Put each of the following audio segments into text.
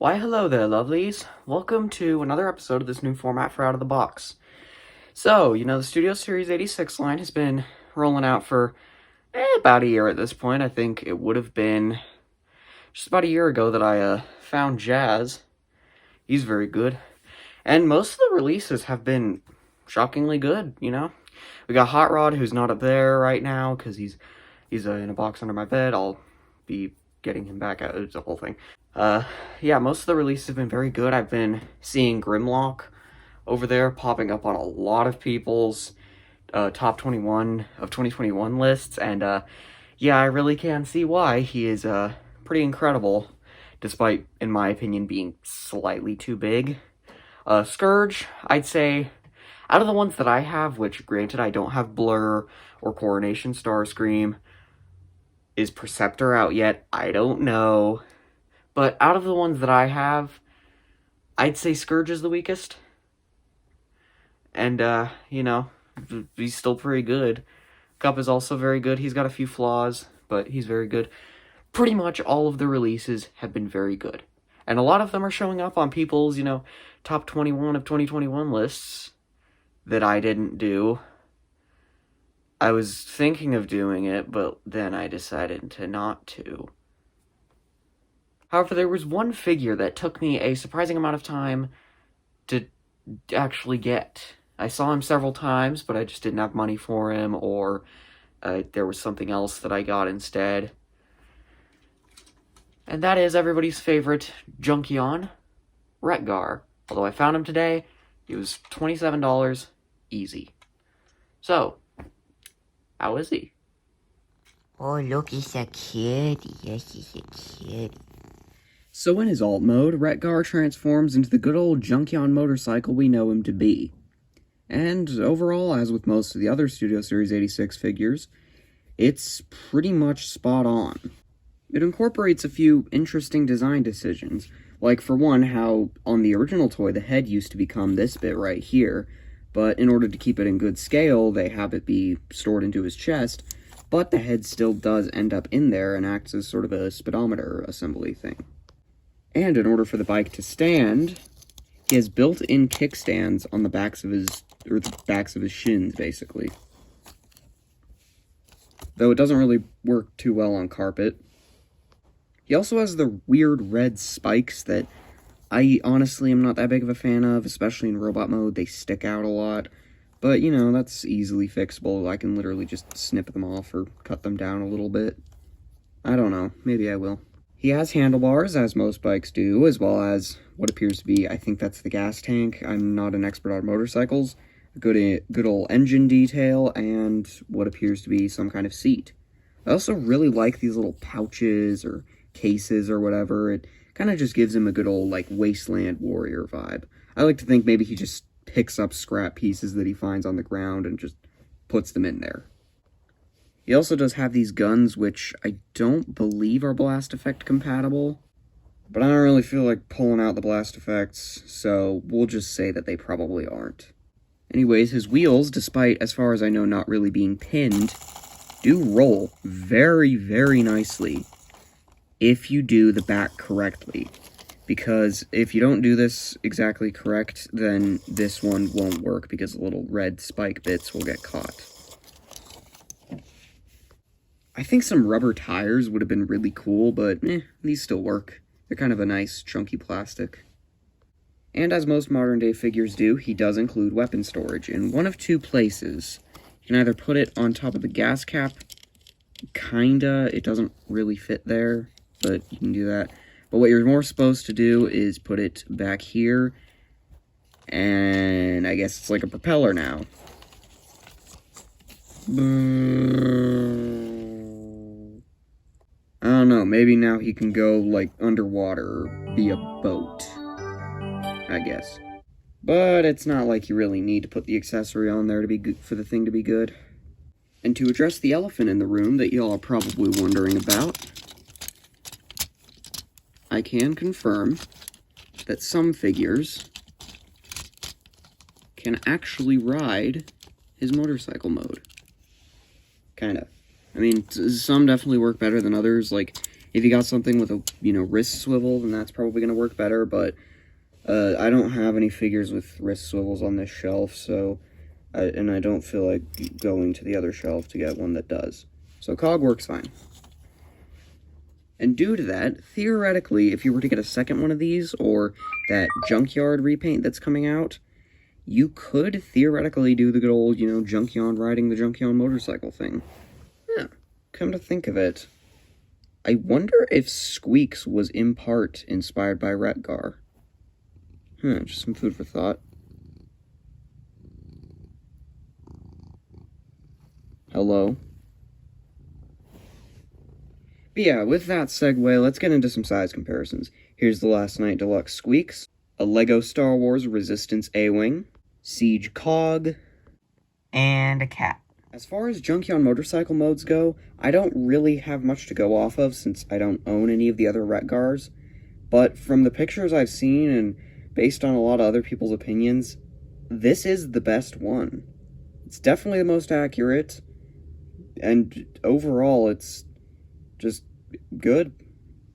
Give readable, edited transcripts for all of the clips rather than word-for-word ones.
Why, hello there, lovelies. Welcome to another episode of this new format for Out of the Box. So, the Studio Series 86 line has been rolling out for about a year at this point. I think it would have been just about a year ago that I found Jazz. He's very good. And most of the releases have been shockingly good, We got Hot Rod, who's not up there right now, because he's in a box under my bed. I'll be getting him back out. It's a whole thing. Yeah, most of the releases have been very good. I've been seeing Grimlock over there popping up on a lot of people's top 21 of 2021 lists, and yeah, I really can see why. He is pretty incredible, despite, in my opinion, being slightly too big. Scourge, I'd say, out of the ones that I have, which granted I don't have Blur or Coronation Starscream, is Perceptor out yet? I don't know. But out of the ones that I have, I'd say Scourge is the weakest. And, he's still pretty good. Cup is also very good. He's got a few flaws, but he's very good. Pretty much all of the releases have been very good. And a lot of them are showing up on people's, top 21 of 2021 lists that I didn't do. I was thinking of doing it, but then I decided to not to. However, there was one figure that took me a surprising amount of time to actually get. I saw him several times, but I just didn't have money for him, or there was something else that I got instead. And that is everybody's favorite Junkion, Wreck-Gar. Although I found him today, he was $27, easy. So, how is he? Oh, look, he's a kitty. Yes, he's a kitty. So in his alt mode, Wreck-Gar transforms into the good old Junkion motorcycle we know him to be. And overall, as with most of the other Studio Series 86 figures, it's pretty much spot on. It incorporates a few interesting design decisions, like for one, how on the original toy the head used to become this bit right here, but in order to keep it in good scale, they have it be stored into his chest, but the head still does end up in there and acts as sort of a speedometer assembly thing. And in order for the bike to stand, he has built-in kickstands on the backs of his shins, basically. Though it doesn't really work too well on carpet. He also has the weird red spikes that I honestly am not that big of a fan of, especially in robot mode. They stick out a lot. But, that's easily fixable. I can literally just snip them off or cut them down a little bit. I don't know. Maybe I will. He has handlebars, as most bikes do, as well as what appears to be, I think that's the gas tank. I'm not an expert on motorcycles. A good old engine detail, and what appears to be some kind of seat. I also really like these little pouches or cases or whatever. It kind of just gives him a good old, wasteland warrior vibe. I like to think maybe he just picks up scrap pieces that he finds on the ground and just puts them in there. He also does have these guns, which I don't believe are blast effect compatible, but I don't really feel like pulling out the blast effects, so we'll just say that they probably aren't. Anyways, his wheels, despite, as far as I know, not really being pinned, do roll very, very nicely if you do the back correctly. Because if you don't do this exactly correct, then this one won't work because the little red spike bits will get caught. I think some rubber tires would have been really cool, but these still work. They're kind of a nice, chunky plastic. And as most modern-day figures do, he does include weapon storage in one of two places. You can either put it on top of the gas cap, kinda, it doesn't really fit there, but you can do that. But what you're more supposed to do is put it back here, and I guess it's like a propeller now. I don't know, maybe now he can go, underwater or be a boat, I guess. But it's not like you really need to put the accessory on there to be good for the thing to be good. And to address the elephant in the room that y'all are probably wondering about, I can confirm that some figures can actually ride his motorcycle mode. Kinda. I mean, some definitely work better than others, like If you got something with a, wrist swivel, then that's probably going to work better, but I don't have any figures with wrist swivels on this shelf, so, and I don't feel like going to the other shelf to get one that does. So cog works fine. And due to that, theoretically, if you were to get a second one of these, or that junkyard repaint that's coming out, you could theoretically do the good old, junkyard riding the junkyard motorcycle thing. Yeah, come to think of it, I wonder if Squeaks was in part inspired by Wreck-Gar. Just some food for thought. Hello? But yeah, with that segue, let's get into some size comparisons. Here's the Last Night Deluxe Squeaks, a LEGO Star Wars Resistance A-Wing, Siege Cog, And a cat. As far as Junkyard motorcycle modes go, I don't really have much to go off of since I don't own any of the other Wreck-Gars, but from the pictures I've seen and based on a lot of other people's opinions, this is the best one. It's definitely the most accurate, and overall it's just good.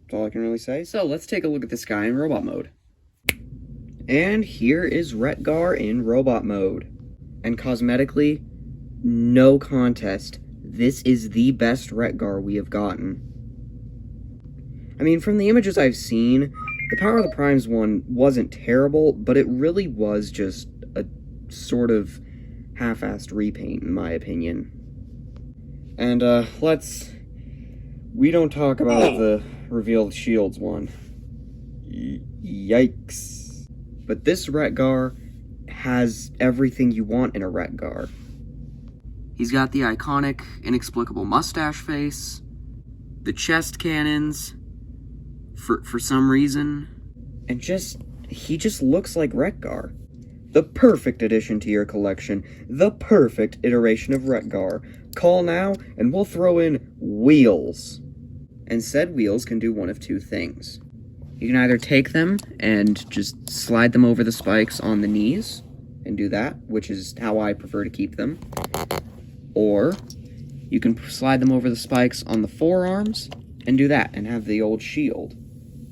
That's all I can really say. So let's take a look at this guy in robot mode. And here is Wreck-Gar in robot mode. And cosmetically, no contest, this is the best Wreck-Gar we have gotten. I mean, from the images I've seen, the Power of the Primes one wasn't terrible, but it really was just a sort of half-assed repaint, in my opinion. And, we don't talk about the revealed shields one. Yikes. But this Wreck-Gar has everything you want in a Wreck-Gar. He's got the iconic, inexplicable mustache face, the chest cannons, for some reason, and he just looks like Wreck-Gar. The perfect addition to your collection, the perfect iteration of Wreck-Gar. Call now, and we'll throw in wheels. And said wheels can do one of two things. You can either take them and just slide them over the spikes on the knees, and do that, which is how I prefer to keep them. Or you can slide them over the spikes on the forearms and do that and have the old shield.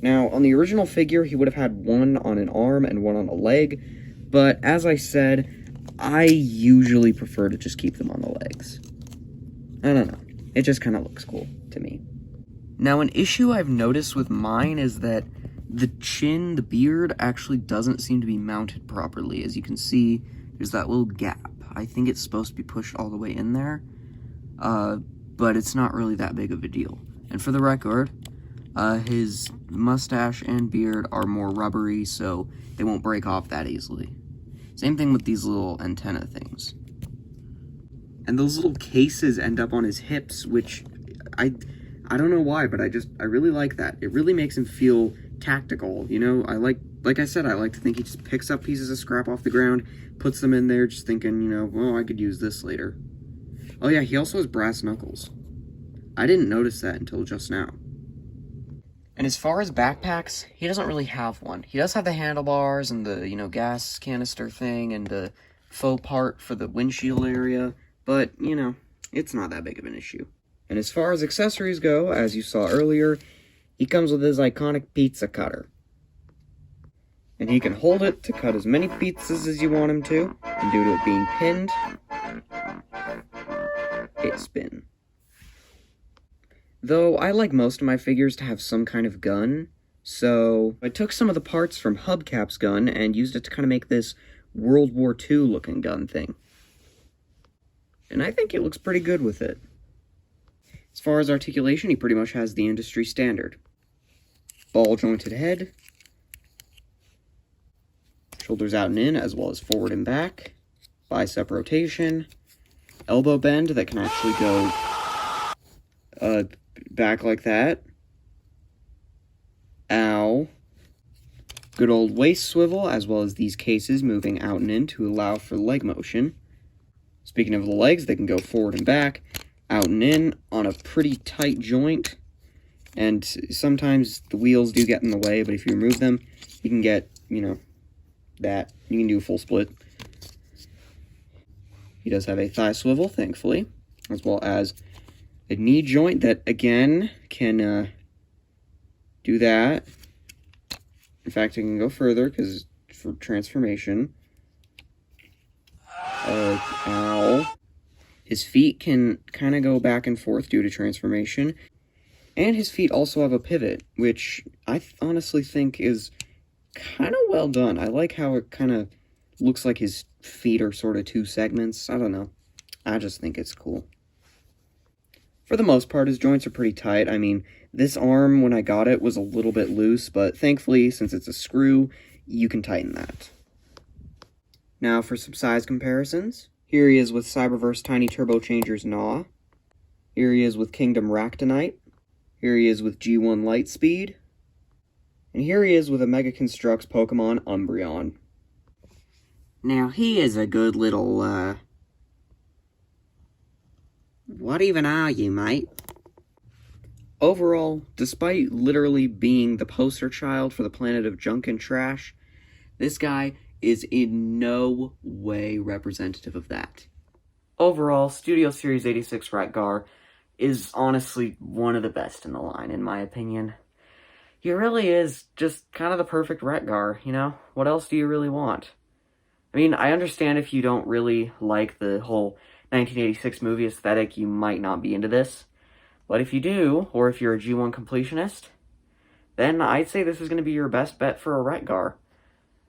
Now, on the original figure, he would have had one on an arm and one on a leg, but as I said, I usually prefer to just keep them on the legs. I don't know. It just kind of looks cool to me. Now, an issue I've noticed with mine is that the chin, the beard, actually doesn't seem to be mounted properly. As you can see, there's that little gap. I think it's supposed to be pushed all the way in there, but it's not really that big of a deal. And for the record, his mustache and beard are more rubbery, so they won't break off that easily. Same thing with these little antenna things. And those little cases end up on his hips, which I don't know why, but I really like that. It really makes him feel tactical, like I said, I like to think he just picks up pieces of scrap off the ground, puts them in there, just thinking, I could use this later. Oh yeah, he also has brass knuckles. I didn't notice that until just now. And as far as backpacks, he doesn't really have one. He does have the handlebars and the, gas canister thing and the faux part for the windshield area, but, it's not that big of an issue. And as far as accessories go, as you saw earlier, he comes with his iconic pizza cutter. And he can hold it to cut as many pizzas as you want him to, and due to it being pinned, it spins. Though I like most of my figures to have some kind of gun, so I took some of the parts from Hubcap's gun and used it to kind of make this World War II looking gun thing. And I think it looks pretty good with it. As far as articulation, he pretty much has the industry standard. Ball jointed head, shoulders out and in, as well as forward and back, bicep rotation, elbow bend that can actually go back like that. Ow. Good old waist swivel, as well as these cases moving out and in to allow for leg motion. Speaking of the legs, they can go forward and back, out and in, on a pretty tight joint. And sometimes the wheels do get in the way, but if you remove them, you can get, that. You can do a full split. He does have a thigh swivel, thankfully, as well as a knee joint that, again, can do that. In fact, I can go further, because for transformation. Ow. His feet can kind of go back and forth due to transformation. And his feet also have a pivot, which I honestly think is kind of well done. I like how it kind of looks like his feet are sort of two segments. I don't know. I just think it's cool. For the most part, his joints are pretty tight. I mean, this arm, when I got it, was a little bit loose, but thankfully, since it's a screw, you can tighten that. Now for some size comparisons. Here he is with Cyberverse Tiny Turbo Changer's Gnaw. Here he is with Kingdom Ractonite. Here he is with G1 Lightspeed. And here he is with a Mega Construx Pokemon Umbreon. Now he is a good little, What even are you, mate? Overall, despite literally being the poster child for the planet of junk and trash, this guy is in no way representative of that. Overall, Studio Series 86 Wreck-Gar is honestly one of the best in the line, in my opinion. He really is just kind of the perfect Wreck-Gar, you know? What else do you really want? I mean, I understand if you don't really like the whole 1986 movie aesthetic, you might not be into this. But if you do, or if you're a G1 completionist, then I'd say this is going to be your best bet for a Wreck-Gar.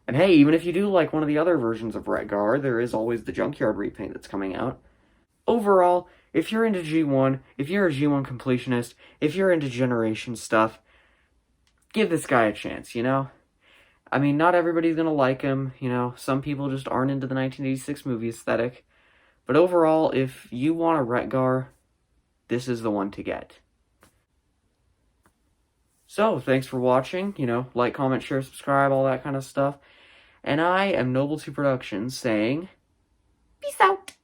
And hey, even if you do like one of the other versions of Wreck-Gar, there is always the Junkyard repaint that's coming out. Overall, if you're into G1, if you're a G1 completionist, if you're into Generation stuff, give this guy a chance, you know? I mean, not everybody's gonna like him, you know? Some people just aren't into the 1986 movie aesthetic. But overall, if you want a Wreck-Gar, this is the one to get. So, thanks for watching, you know, like, comment, share, subscribe, all that kind of stuff. And I am Noble2 Productions saying, peace out!